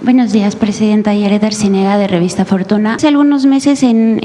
Buenos días, presidenta. Yaret Arcinega, de Revista Fortuna. Hace algunos meses, en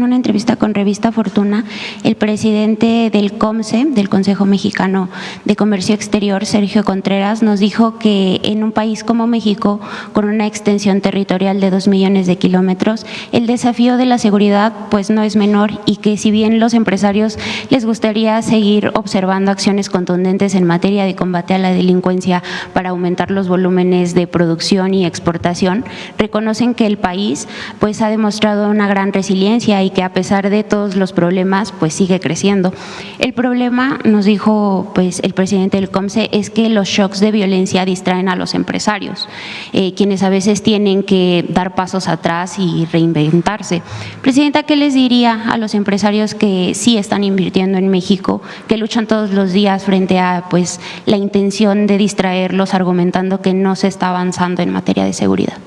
una entrevista con Revista Fortuna, el presidente del COMCE, del Consejo Mexicano de Comercio Exterior, Sergio Contreras, nos dijo que en un país como México, con una extensión territorial de 2 millones de kilómetros, el desafío de la seguridad pues no es menor, y que si bien los empresarios les gustaría seguir observando acciones contundentes en materia de combate a la delincuencia para aumentar los volúmenes de producción y exportación, reconocen que el país pues ha demostrado una gran resiliencia y que a pesar de todos los problemas pues sigue creciendo. El problema, nos dijo pues el presidente del COMCE, es que los shocks de violencia distraen a los empresarios, quienes a veces tienen que dar pasos atrás y reinventarse. Presidenta, ¿qué les diría a los empresarios que sí están invirtiendo en México, que luchan todos los días frente a pues la intención de distraerlos, argumentando que no se está avanzando en materia de seguridad?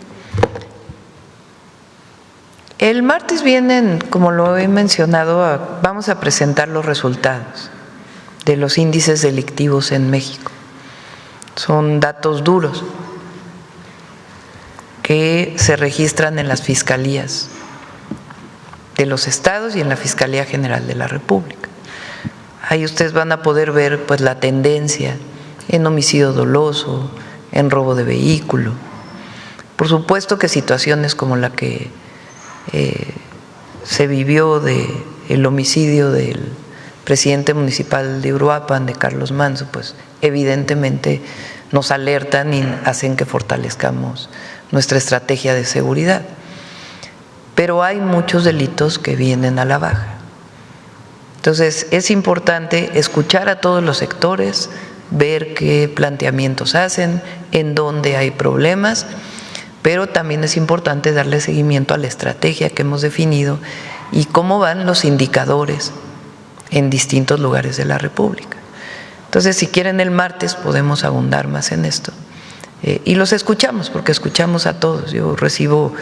El martes vienen, como lo he mencionado, vamos a presentar los resultados de los índices delictivos en México. Son datos duros que se registran en las fiscalías de los estados y en la Fiscalía General de la República. Ahí ustedes van a poder ver pues la tendencia en homicidio doloso, en robo de vehículo. Por supuesto que situaciones como la que se vivió del homicidio del presidente municipal de Uruapan, de Carlos Manzo, pues evidentemente nos alertan y hacen que fortalezcamos nuestra estrategia de seguridad. Pero hay muchos delitos que vienen a la baja. Entonces es importante escuchar a todos los sectores, ver qué planteamientos hacen, en dónde hay problemas, pero también es importante darle seguimiento a la estrategia que hemos definido y cómo van los indicadores en distintos lugares de la República. Entonces, si quieren, el martes podemos abundar más en esto. Y los escuchamos, porque escuchamos a todos. Yo recibo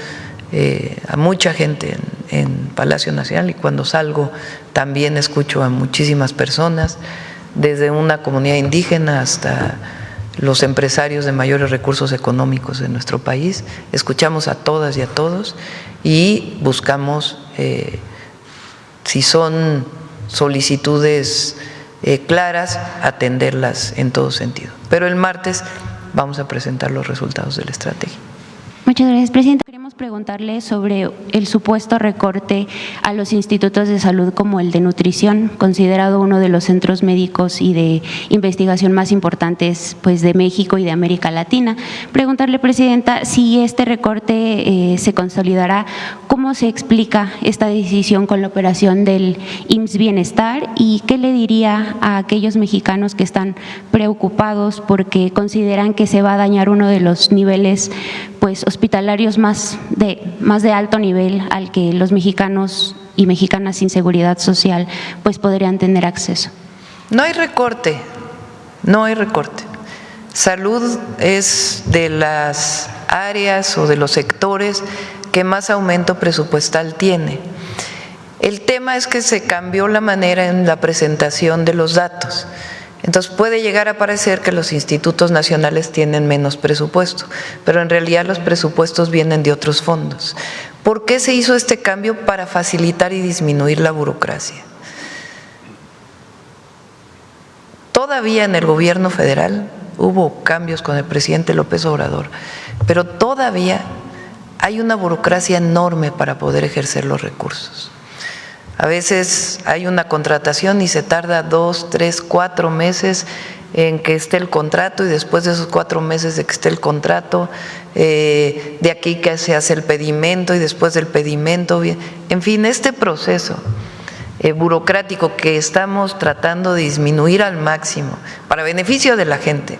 a mucha gente en Palacio Nacional, y cuando salgo también escucho a muchísimas personas, desde una comunidad indígena hasta los empresarios de mayores recursos económicos de nuestro país. Escuchamos a todas y a todos y buscamos, si son solicitudes claras, atenderlas en todo sentido. Pero el martes vamos a presentar los resultados de la estrategia. Muchas gracias, presidenta. Queremos preguntarle sobre el supuesto recorte a los institutos de salud, como el de nutrición, considerado uno de los centros médicos y de investigación más importantes pues de México y de América Latina. Preguntarle, presidenta, si este recorte se consolidará, ¿cómo se explica esta decisión con la operación del IMSS Bienestar? ¿Y qué le diría a aquellos mexicanos que están preocupados porque consideran que se va a dañar uno de los niveles pues hospitalarios más de alto nivel al que los mexicanos y mexicanas sin seguridad social pues podrían tener acceso? No hay recorte, no hay recorte. Salud es de las áreas o de los sectores que más aumento presupuestal tiene. El tema es que se cambió la manera en la presentación de los datos. Entonces puede llegar a parecer que los institutos nacionales tienen menos presupuesto, pero en realidad los presupuestos vienen de otros fondos. ¿Por qué se hizo este cambio? Para facilitar y disminuir la burocracia. Todavía en el gobierno federal hubo cambios con el presidente López Obrador, pero todavía hay una burocracia enorme para poder ejercer los recursos. A veces hay una contratación y se tarda 2, 3, 4 meses en que esté el contrato, y después de esos 4 meses de que esté el contrato, de aquí que se hace el pedimento, y después del pedimento, en fin, este proceso burocrático que estamos tratando de disminuir al máximo para beneficio de la gente,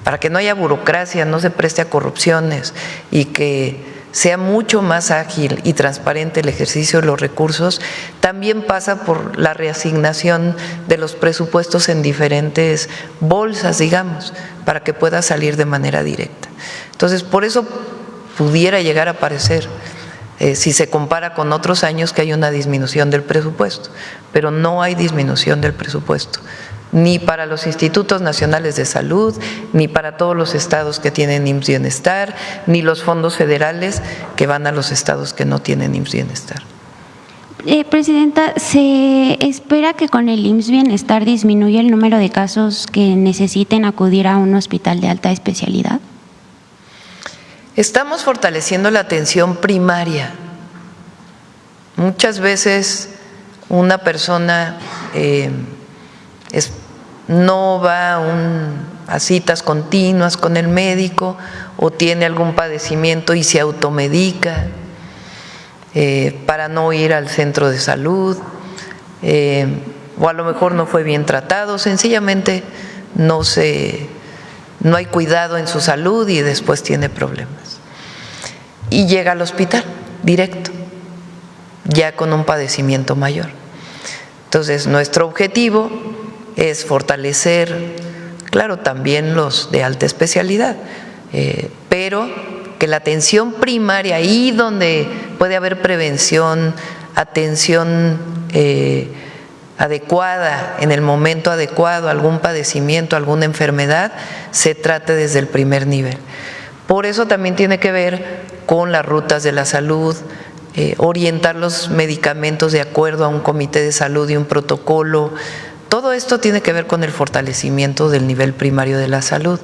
para que no haya burocracia, no se preste a corrupciones y que sea mucho más ágil y transparente el ejercicio de los recursos, también pasa por la reasignación de los presupuestos en diferentes bolsas, digamos, para que pueda salir de manera directa. Entonces, por eso pudiera llegar a parecer, si se compara con otros años, que hay una disminución del presupuesto, pero no hay disminución del presupuesto. ni para los institutos nacionales de salud, ni para todos los estados que tienen IMSS Bienestar, ni los fondos federales que van a los estados que no tienen IMSS Bienestar. Presidenta, ¿se espera que con el IMSS Bienestar disminuya el número de casos que necesiten acudir a un hospital de alta especialidad? Estamos fortaleciendo la atención primaria. Muchas veces una persona no va a citas continuas con el médico o tiene algún padecimiento y se automedica para no ir al centro de salud, o a lo mejor no fue bien tratado, sencillamente no hay cuidado en su salud y después tiene problemas. Y llega al hospital directo, ya con un padecimiento mayor. Entonces, nuestro objetivo es fortalecer, claro, también los de alta especialidad, pero que la atención primaria, ahí donde puede haber prevención, atención adecuada, en el momento adecuado, algún padecimiento, alguna enfermedad, se trate desde el primer nivel. Por eso también tiene que ver con las rutas de la salud, orientar los medicamentos de acuerdo a un comité de salud y un protocolo. Todo esto tiene que ver con el fortalecimiento del nivel primario de la salud.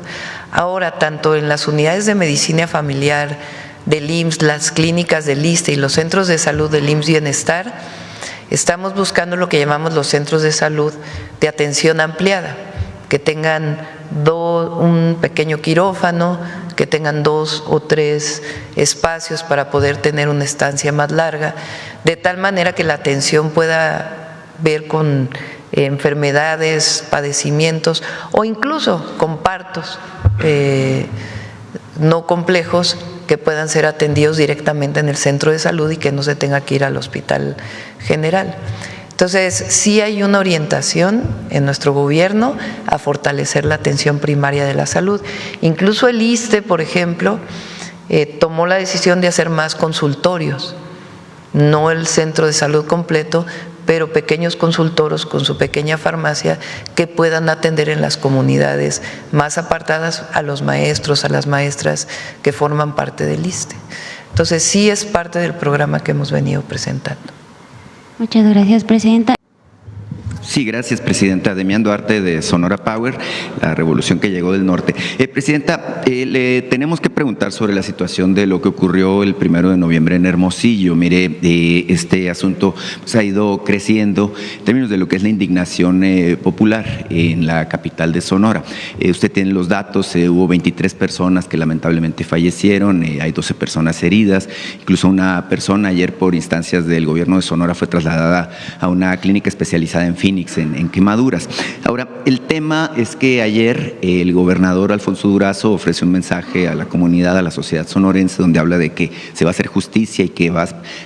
Ahora, tanto en las unidades de medicina familiar del IMSS, las clínicas del ISSSTE y los centros de salud del IMSS Bienestar, estamos buscando lo que llamamos los centros de salud de atención ampliada, que tengan un pequeño quirófano, que tengan 2 o 3 espacios para poder tener una estancia más larga, de tal manera que la atención pueda ver con enfermedades, padecimientos o incluso con partos no complejos que puedan ser atendidos directamente en el centro de salud y que no se tenga que ir al hospital general. Entonces, sí hay una orientación en nuestro gobierno a fortalecer la atención primaria de la salud. Incluso el ISSSTE, por ejemplo, tomó la decisión de hacer más consultorios, no el centro de salud completo, pero pequeños consultorios con su pequeña farmacia que puedan atender en las comunidades más apartadas a los maestros, a las maestras que forman parte del ISSSTE. Entonces, sí es parte del programa que hemos venido presentando. Muchas gracias, Presidenta. Sí, gracias, Presidenta. Demián Duarte, de Sonora Power, la revolución que llegó del norte. Presidenta, le tenemos que preguntar sobre la situación de lo que ocurrió el 1 de noviembre en Hermosillo. Mire, este asunto pues, ha ido creciendo en términos de lo que es la indignación popular en la capital de Sonora. Usted tiene los datos, hubo 23 personas que lamentablemente fallecieron, hay 12 personas heridas, incluso una persona ayer por instancias del gobierno de Sonora fue trasladada a una clínica especializada en Phoenix, en quemaduras. Ahora, el tema es que ayer el gobernador Alfonso Durazo ofreció un mensaje a la comunidad, a la sociedad sonorense, donde habla de que se va a hacer justicia y que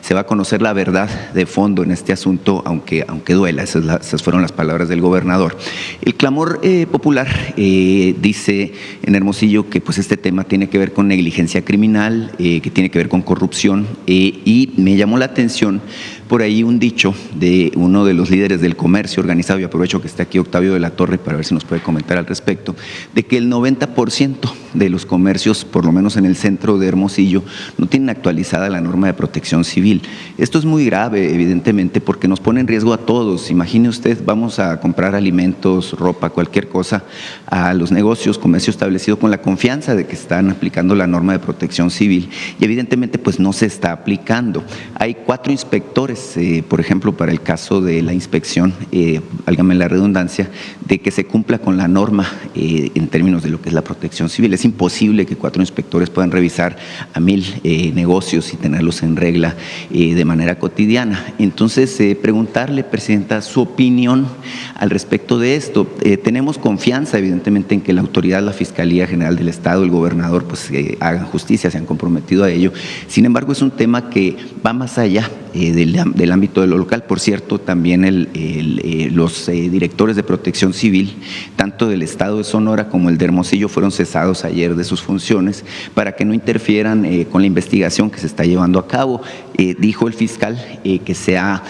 se va a conocer la verdad de fondo en este asunto, aunque duela. Esas fueron las palabras del gobernador. El clamor popular dice en Hermosillo que pues este tema tiene que ver con negligencia criminal, que tiene que ver con corrupción, y me llamó la atención por ahí un dicho de uno de los líderes del comercio organizado, y aprovecho que está aquí Octavio de la Torre para ver si nos puede comentar al respecto, de que el 90% de los comercios, por lo menos en el centro de Hermosillo, no tienen actualizada la norma de protección civil. Esto es muy grave, evidentemente, porque nos pone en riesgo a todos. Imagine usted, vamos a comprar alimentos, ropa, cualquier cosa, a los negocios, comercio establecido con la confianza de que están aplicando la norma de protección civil, y evidentemente pues no se está aplicando. Hay 4 inspectores, por ejemplo, para el caso de la inspección, válgame la redundancia, de que se cumpla con la norma en términos de lo que es la protección civil. Es imposible que 4 inspectores puedan revisar a 1000 negocios y tenerlos en regla de manera cotidiana. Entonces, preguntarle, Presidenta, su opinión al respecto de esto. Tenemos confianza, evidentemente, en que la autoridad, la Fiscalía General del Estado, el gobernador, pues hagan justicia, se han comprometido a ello. Sin embargo, es un tema que va más allá del ámbito de lo local. Por cierto, también los directores de Protección Civil, tanto del Estado de Sonora como el de Hermosillo, fueron cesados ayer de sus funciones para que no interfieran con la investigación que se está llevando a cabo. Dijo el fiscal que se ha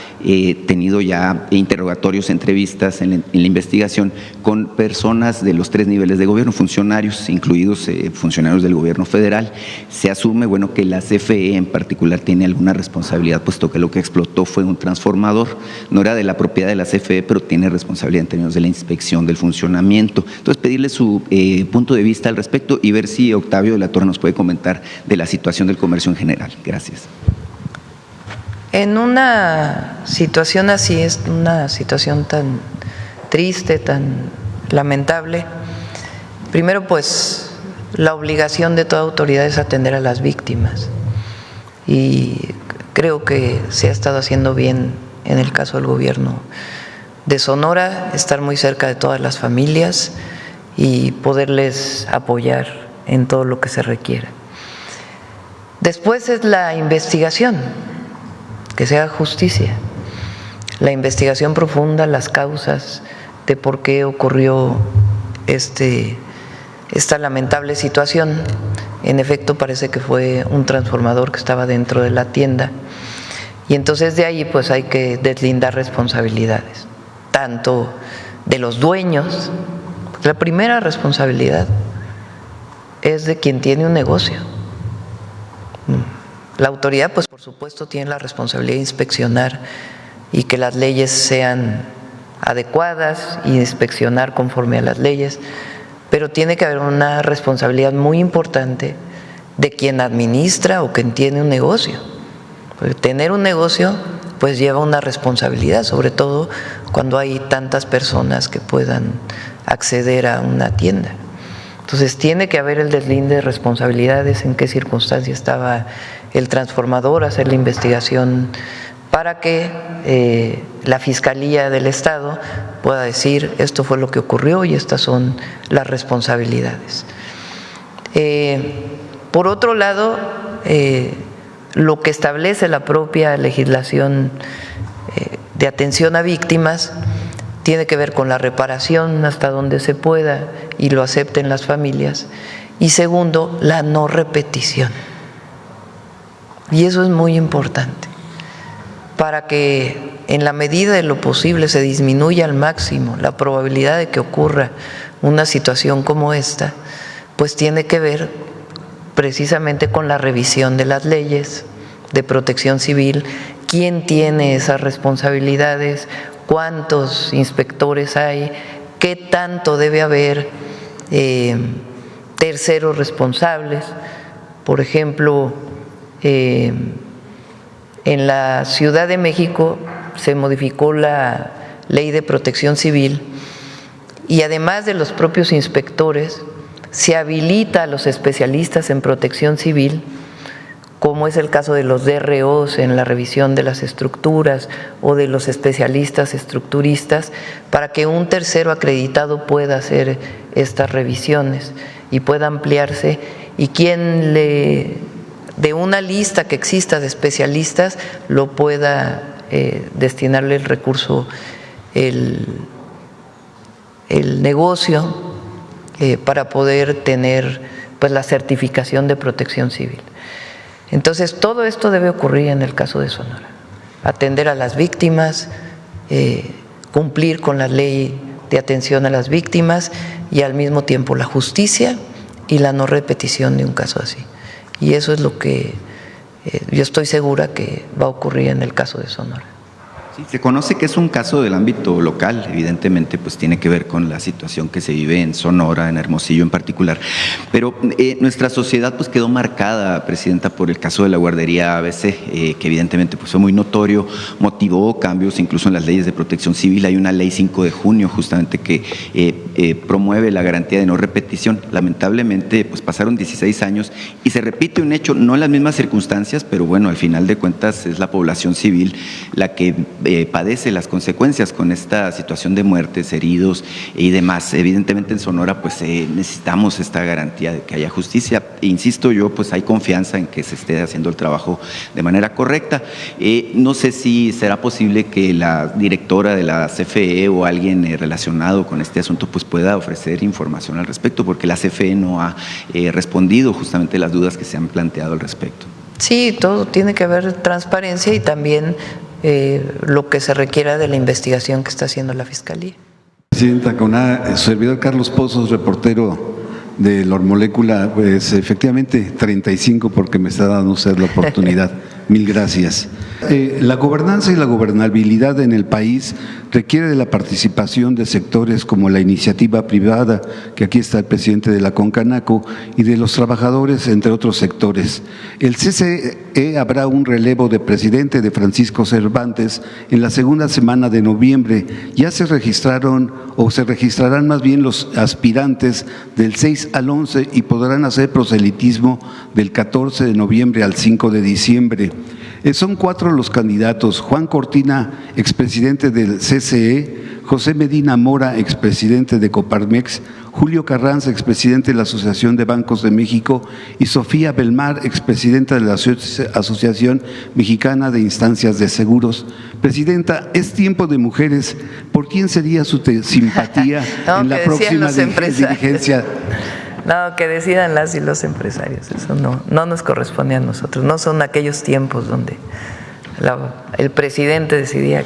tenido ya interrogatorios, entrevistas en la investigación con personas de los 3 niveles de gobierno, funcionarios, incluidos funcionarios del gobierno federal. Se asume, bueno, que la CFE en particular tiene alguna responsabilidad, puesto que lo que explotó fue un transformador, no era de la propiedad de la CFE, pero tiene responsabilidad en términos de la inspección del funcionamiento. Entonces, pedirle su punto de vista al respecto y ver si Octavio de la Torre nos puede comentar de la situación del comercio en general. Gracias. En una situación así, es una situación tan triste, tan lamentable, primero pues la obligación de toda autoridad es atender a las víctimas y creo que se ha estado haciendo bien en el caso del gobierno de Sonora, estar muy cerca de todas las familias y poderles apoyar en todo lo que se requiera. Después es la investigación, que se haga justicia, la investigación profunda, las causas de por qué ocurrió esta lamentable situación. En efecto, parece que fue un transformador que estaba dentro de la tienda y entonces de ahí pues hay que deslindar responsabilidades, tanto de los dueños. La primera responsabilidad es de quien tiene un negocio. La autoridad, pues por supuesto, tiene la responsabilidad de inspeccionar y que las leyes sean adecuadas y inspeccionar conforme a las leyes, pero tiene que haber una responsabilidad muy importante de quien administra o quien tiene un negocio. Porque tener un negocio pues lleva una responsabilidad, sobre todo cuando hay tantas personas que puedan acceder a una tienda. Entonces tiene que haber el deslinde de responsabilidades, en qué circunstancia estaba el transformador, hacer la investigación para que la Fiscalía del Estado pueda decir esto fue lo que ocurrió y estas son las responsabilidades. Por otro lado, lo que establece la propia legislación de atención a víctimas tiene que ver con la reparación hasta donde se pueda y lo acepten las familias, y segundo, la no repetición. Y eso es muy importante, para que en la medida de lo posible se disminuya al máximo la probabilidad de que ocurra una situación como esta, pues tiene que ver precisamente con la revisión de las leyes de protección civil, quién tiene esas responsabilidades, cuántos inspectores hay, qué tanto debe haber terceros responsables. Por ejemplo, en la Ciudad de México se modificó la Ley de Protección Civil y además de los propios inspectores, se habilita a los especialistas en protección civil, como es el caso de los DROs en la revisión de las estructuras o de los especialistas estructuristas, para que un tercero acreditado pueda hacer estas revisiones y pueda ampliarse, y quien de una lista que exista de especialistas lo pueda destinarle el recurso, el negocio, para poder tener pues la certificación de protección civil. Entonces, todo esto debe ocurrir en el caso de Sonora: atender a las víctimas, cumplir con la ley de atención a las víctimas y al mismo tiempo la justicia y la no repetición de un caso así. Y eso es lo que yo estoy segura que va a ocurrir en el caso de Sonora. Sí, se conoce que es un caso del ámbito local, evidentemente pues tiene que ver con la situación que se vive en Sonora, en Hermosillo en particular, pero nuestra sociedad pues quedó marcada, Presidenta, por el caso de la guardería ABC, que evidentemente pues fue muy notorio, motivó cambios incluso en las leyes de protección civil. Hay una ley 5 de junio justamente que promueve la garantía de no repetición. Lamentablemente pues pasaron 16 años y se repite un hecho, no en las mismas circunstancias, pero bueno, al final de cuentas es la población civil la que padece las consecuencias con esta situación de muertes, heridos y demás. Evidentemente en Sonora pues necesitamos esta garantía de que haya justicia. Insisto yo, pues hay confianza en que se esté haciendo el trabajo de manera correcta. No sé si será posible que la directora de la CFE o alguien relacionado con este asunto pues pueda ofrecer información al respecto, porque la CFE no ha respondido justamente las dudas que se han planteado al respecto. Sí, todo tiene que haber transparencia y también lo que se requiera de la investigación que está haciendo la Fiscalía. Presidenta, con servidor Carlos Pozos, reportero de Lormolécula, pues efectivamente 35 porque me está dando usted la oportunidad. Mil gracias. La gobernanza y la gobernabilidad en el país requiere de la participación de sectores como la iniciativa privada, que aquí está el presidente de la Concanaco, y de los trabajadores, entre otros sectores. El CCE habrá un relevo de presidente de Francisco Cervantes en la segunda semana de noviembre. Ya se registraron o se registrarán más bien los aspirantes del 6 al 11 y podrán hacer proselitismo del 14 de noviembre al 5 de diciembre. Son 4 los candidatos: Juan Cortina, expresidente del CCE, José Medina Mora, expresidente de Coparmex, Julio Carranza, expresidente de la Asociación de Bancos de México, y Sofía Belmar, expresidenta de la Asociación Mexicana de Instancias de Seguros. Presidenta, es tiempo de mujeres. ¿Por quién sería su simpatía en la próxima dirigencia? No, que decidan las y los empresarios, eso no nos corresponde a nosotros, no son aquellos tiempos donde el presidente decidía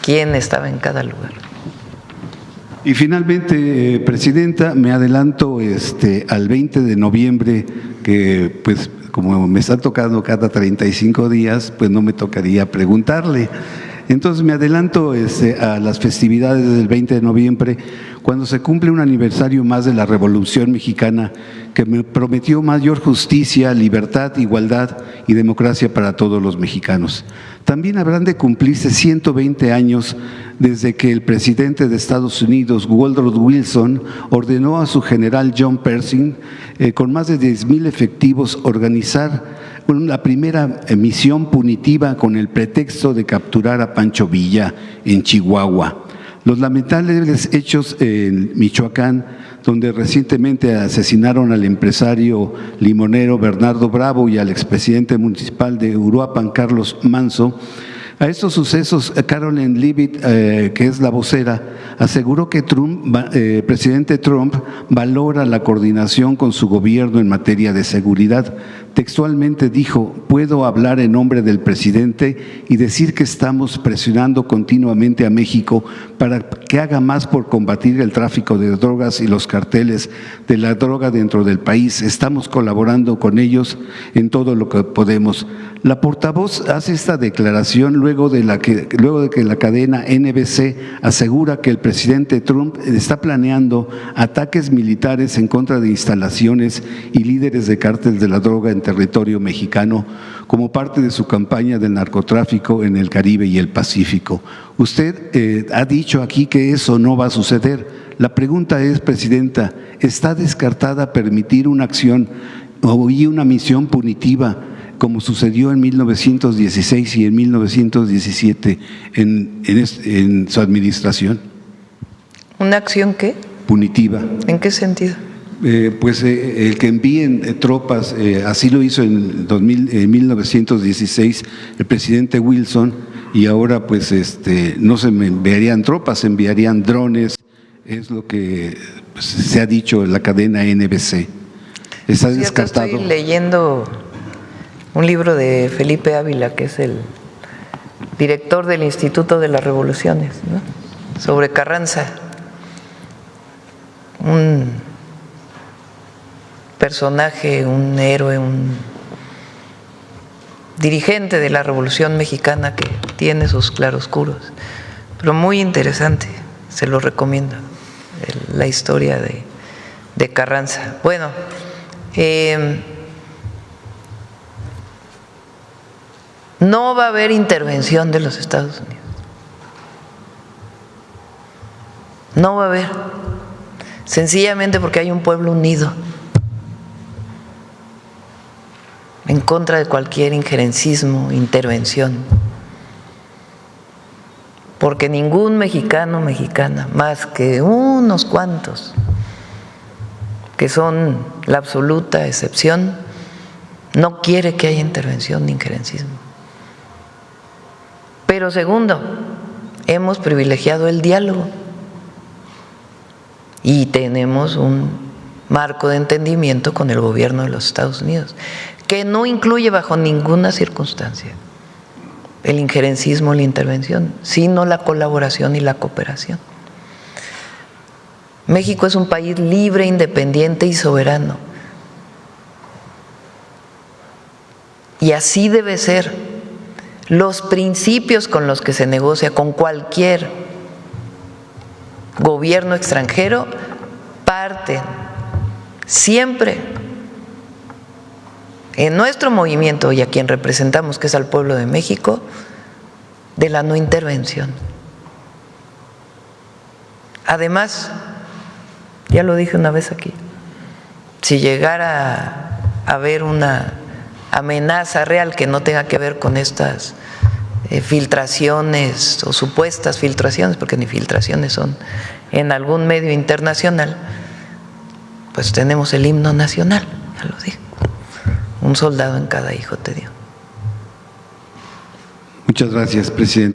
quién estaba en cada lugar. Y finalmente, Presidenta, me adelanto al 20 de noviembre, que pues como me está tocando cada 35 días, pues no me tocaría preguntarle. Entonces me adelanto a las festividades del 20 de noviembre, cuando se cumple un aniversario más de la Revolución Mexicana, que me prometió mayor justicia, libertad, igualdad y democracia para todos los mexicanos. También habrán de cumplirse 120 años desde que el presidente de Estados Unidos, Woodrow Wilson, ordenó a su general John Pershing, con más de 10,000 efectivos, organizar la primera misión punitiva con el pretexto de capturar a Pancho Villa en Chihuahua. Los lamentables hechos en Michoacán, donde recientemente asesinaron al empresario limonero Bernardo Bravo y al expresidente municipal de Uruapan, Carlos Manso. A estos sucesos, Caroline Leavitt, que es la vocera, aseguró que presidente Trump valora la coordinación con su gobierno en materia de seguridad. Textualmente dijo: puedo hablar en nombre del presidente y decir que estamos presionando continuamente a México para que haga más por combatir el tráfico de drogas y los carteles de la droga dentro del país. Estamos colaborando con ellos en todo lo que podemos. La portavoz hace esta declaración luego de que la cadena NBC asegura que el presidente Trump está planeando ataques militares en contra de instalaciones y líderes de cárteles de la droga en territorio mexicano como parte de su campaña del narcotráfico en el Caribe y el Pacífico. Usted ha dicho aquí que eso no va a suceder. La pregunta es, Presidenta, ¿está descartada permitir una acción y una misión punitiva como sucedió en 1916 y en 1917 en su administración? ¿Una acción qué? Punitiva. ¿En qué sentido? El que envíen tropas, así lo hizo en 1916 el presidente Wilson, y ahora pues no se enviarían tropas, se enviarían drones, es lo que se ha dicho en la cadena NBC. ¿Está descartado? Estoy leyendo un libro de Felipe Ávila, que es el director del Instituto de las Revoluciones, ¿no?, sobre Carranza, un personaje, un héroe, un dirigente de la Revolución Mexicana que tiene sus claroscuros, pero muy interesante, se lo recomiendo, la historia de Carranza. Bueno, no va a haber intervención de los Estados Unidos. No va a haber. Sencillamente porque hay un pueblo unido en contra de cualquier injerencismo, intervención. porque ningún mexicano o mexicana, más que unos cuantos, que son la absoluta excepción, no quiere que haya intervención ni injerencismo. Pero segundo, hemos privilegiado el diálogo y tenemos un marco de entendimiento con el gobierno de los Estados Unidos, que no incluye bajo ninguna circunstancia el injerencismo, la intervención, sino la colaboración y la cooperación. México es un país libre, independiente y soberano. Y así debe ser. Los principios con los que se negocia con cualquier gobierno extranjero parten siempre en nuestro movimiento y a quien representamos, que es al pueblo de México, de la no intervención. Además, ya lo dije una vez aquí, si llegara a haber una amenaza real que no tenga que ver con estas filtraciones o supuestas filtraciones, porque ni filtraciones son, en algún medio internacional, pues tenemos el himno nacional, ya lo dije. Un soldado en cada hijo te dio. Muchas gracias, presidente.